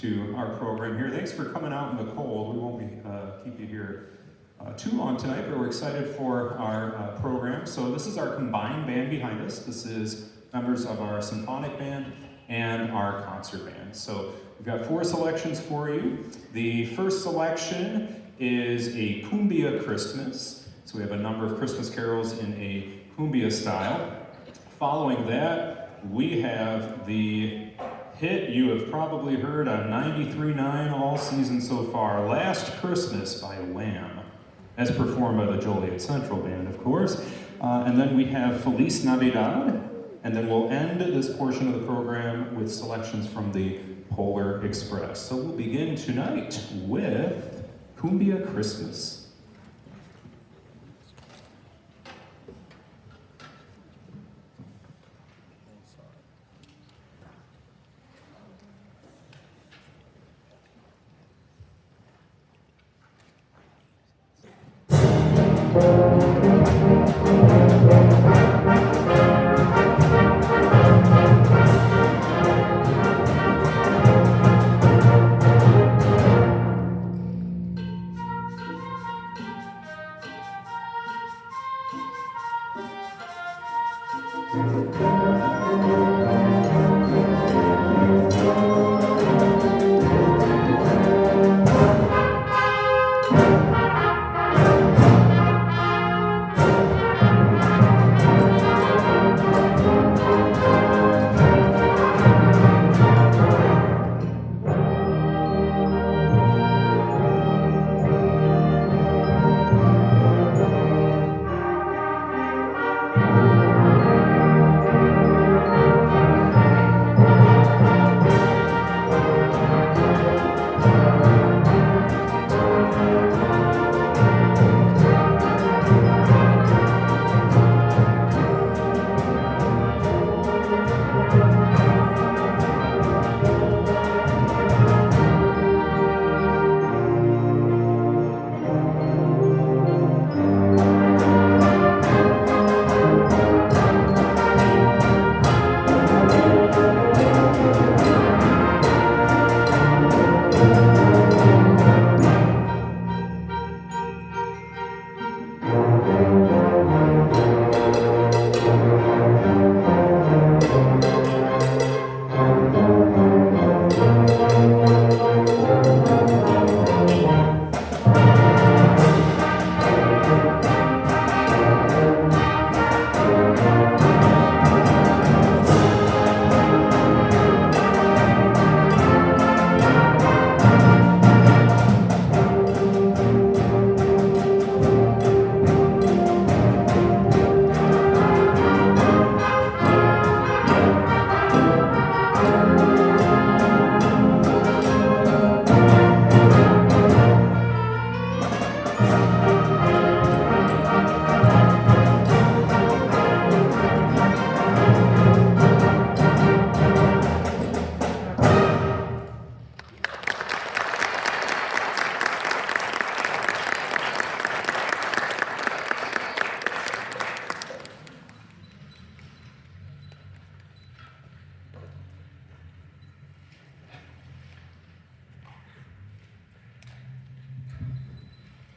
to our program here. Thanks for coming out in the cold. We won't be keep you here too long tonight, but we're excited for our program. So this is our combined band behind us. This is members of our symphonic band and our concert band. So we've got 4 selections for you. The first selection is a Cumbia Christmas. So we have a number of Christmas carols in a cumbia style. Following that, we have the hit you have probably heard on 93.9 all season so far, Last Christmas by Wham, as performed by the Joliet Central Band, of course. And then we have Feliz Navidad, and then we'll end this portion of the program with selections from the Polar Express. So we'll begin tonight with Cumbia Christmas.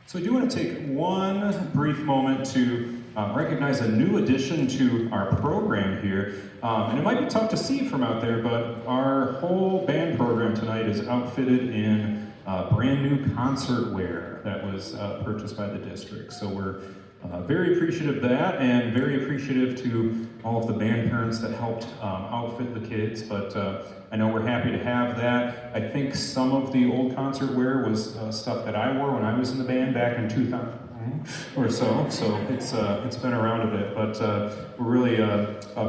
So I do want to take one brief moment to recognize a new addition to our program here. And it might be tough to see from out there, but our whole band program tonight is outfitted in brand new concert wear that was purchased by the district. So we're very appreciative of that, and very appreciative to all of the band parents that helped outfit the kids, but I know we're happy to have that. I think some of the old concert wear was stuff that I wore when I was in the band back in 2000 or so it's been around a bit, but we're really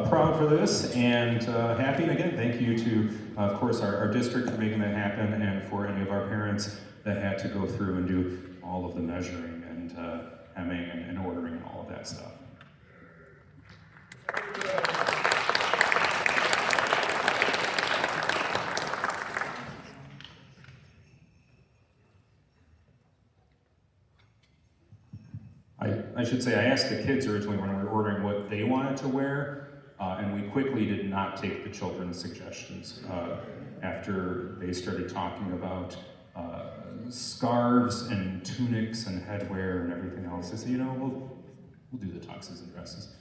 proud for this and happy, and again, thank you to, of course, our district for making that happen, and for any of our parents that had to go through and do all of the measuring and hemming and ordering and all of that stuff. I should say, I asked the kids originally when we were ordering what they wanted to wear, and we quickly did not take the children's suggestions after they started talking about scarves and tunics and headwear and everything else. I said, you know, we'll do the tuxes and dresses.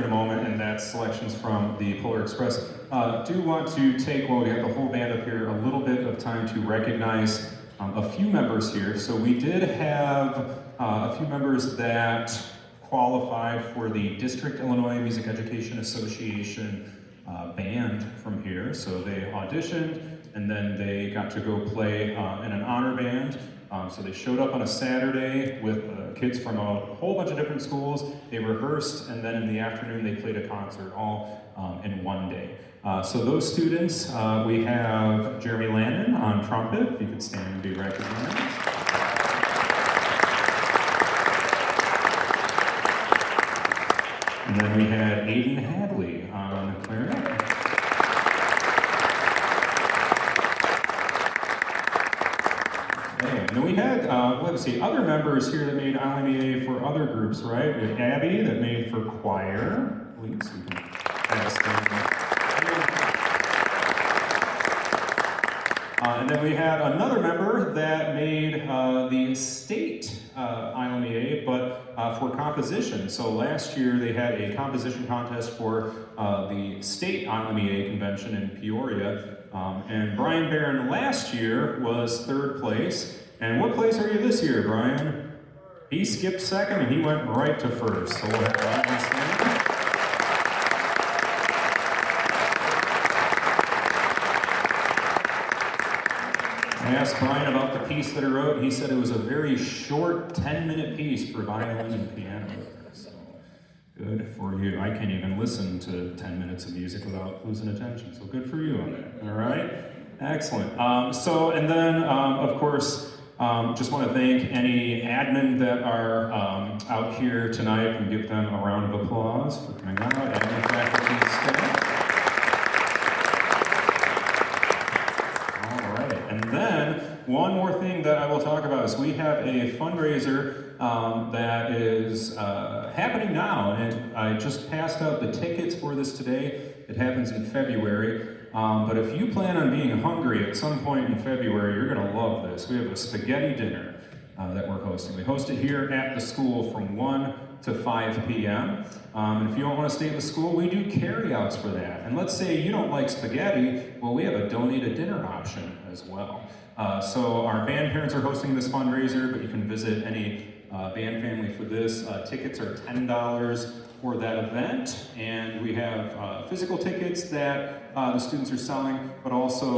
in a moment, and that's selections from the Polar Express. Do want to take, while we have the whole band up here, a little bit of time to recognize a few members here. So we did have a few members that qualified for the District Illinois Music Education Association band from here. So they auditioned, and then they got to go play in an honor band. So they showed up on a Saturday with kids from a whole bunch of different schools. They rehearsed, and then in the afternoon they played a concert all in one day. So those students, we have Jeremy Landon on trumpet, if you could stand and be recognized. And then we had Aiden Hadley on clarinet. And then we had, let's see, other members here that made ILMEA for other groups, right? We had Abby that made for choir. Please, we can have a stand. And then we had another member that made the state ILMEA, but for composition. So last year they had a composition contest for the state ILMEA convention in Peoria. And Brian Barron last year was third place. And what place are you this year, Brian? He skipped second and he went right to first. So we'll have Brian stand. I asked Brian about the piece that he wrote, and he said it was a very short 10-minute piece for violin and piano. So good for you. I can't even listen to 10 minutes of music without losing attention, so good for you on that. All right? Excellent. And then, of course, just want to thank any admin that are out here tonight and give them a round of applause for coming out, admin, faculty, and staff. And then, one more thing that I will talk about is we have a fundraiser that is happening now, and I just passed out the tickets for this today. It happens in February, but if you plan on being hungry at some point in February, you're going to love this. We have a spaghetti dinner that we're hosting. We host it here at the school from 1 to 5 p.m. And if you don't want to stay at the school, we do carry-outs for that. And let's say you don't like spaghetti, well, we have a donate a dinner option as well. So our band parents are hosting this fundraiser, but you can visit any band family for this. Tickets are $10 for that event, and we have physical tickets that the students are selling, but also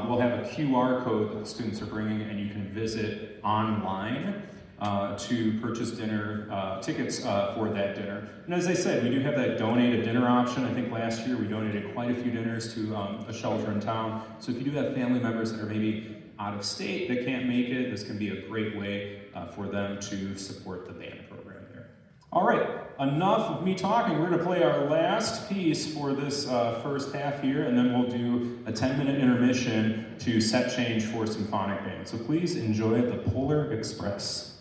we'll have a QR code that the students are bringing, and you can visit online to purchase dinner tickets for that dinner. And as I said, we do have that donate a dinner option. I think last year we donated quite a few dinners to a shelter in town. So if you do have family members that are maybe out of state that can't make it, this can be a great way for them to support the band program there. All right, enough of me talking. We're going to play our last piece for this first half here, and then we'll do a 10-minute intermission to set change for symphonic band. So please enjoy the Polar Express.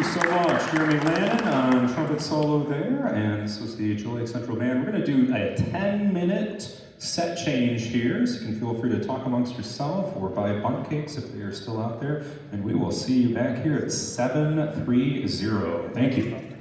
you so much, Jeremy Lannon on trumpet solo there, and this was the Joliet Central Band. We're going to do a 10-minute set change here, so you can feel free to talk amongst yourself or buy bundt cakes if they are still out there, and we will see you back here at 7:30. Thank you.